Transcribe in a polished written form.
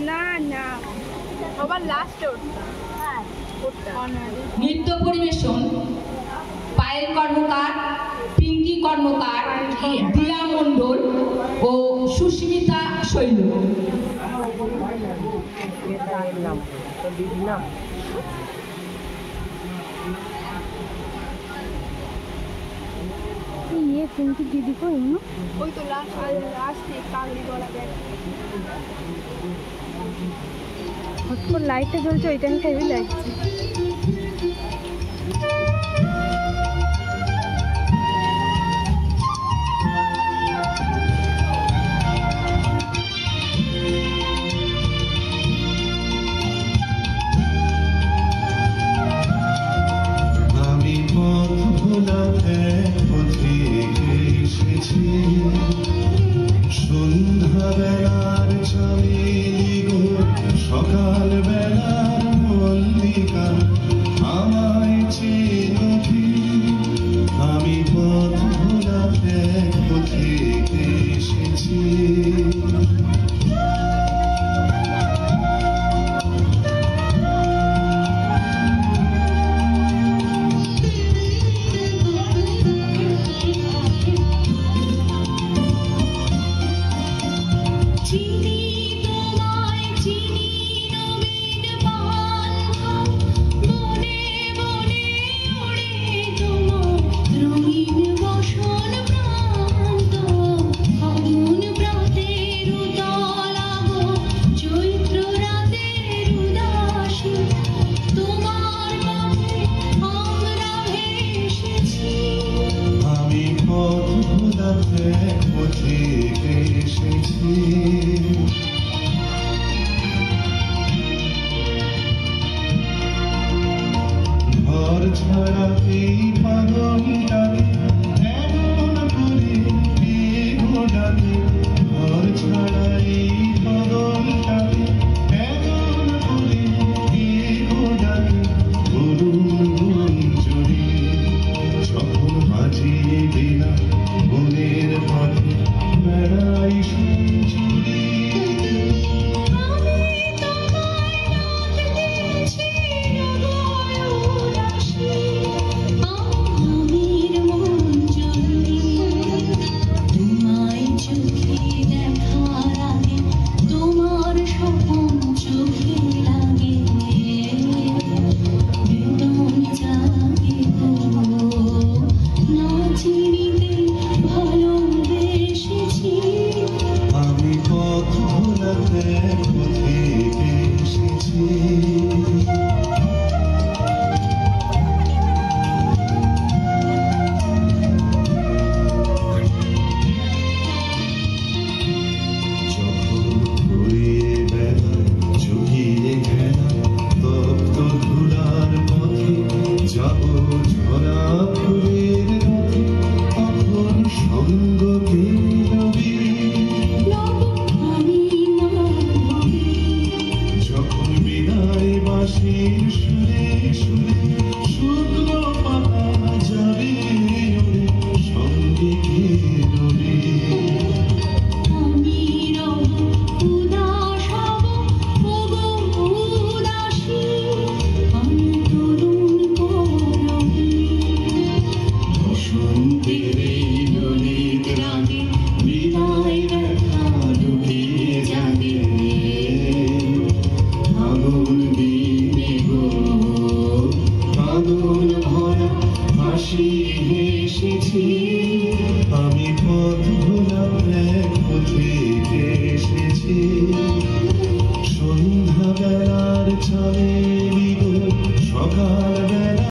না না সবার লাস্ট নৃত্য পরিবেশন পায়েল কর্মকার, পিঙ্কি কর্মকার, দিয়া মণ্ডল ও সুস্মিতা শৈল। ये पिंकी दीदी को है ना कोई तो लास्ट में कागड़ी वाला बैठ उसको लाइट জ্বলছে ওই টাইমটা হেভি লাগছে। সন্ধ্যাবেলার চামেলি গো সকাল বেলার মল্লিকা আমায় চেনো কি? আমি পথ ভোলাতে থেকে এসেছি। ঘর ছাড়া এই পাগলটাকে এমন করে কে ঘোড়াকে, ঘর ছাড়া এই পাগলটাকে এমন করে কে ঘোড়াকে, বলুন গুঞ্জরি যখন বাজিয়ে বিনা মনের পথে বেড়াই সুঞ্জরি। আমি পথ ভোলাতে থেকে এসেছি। যখন ঘুরিয়ে বেলা চুকিয়ে গেল তপ্ত ধুলার পথে, যাব ঝরা ফুলের রথে, তখন সঙ্গ কে রবি? যখন বিদায় বাঁশির সুরে সুরে শুকনো পাতা যাবে ওরে, সঙ্গে কে রবি? বসন্তের এই ললিত রাগে বিদায় ব্যথা লুকিয়ে যাবে, আগুন দিনে গো আগুন ভরা হাসি হেসেছি। আমি পথ ভোলা এক পথে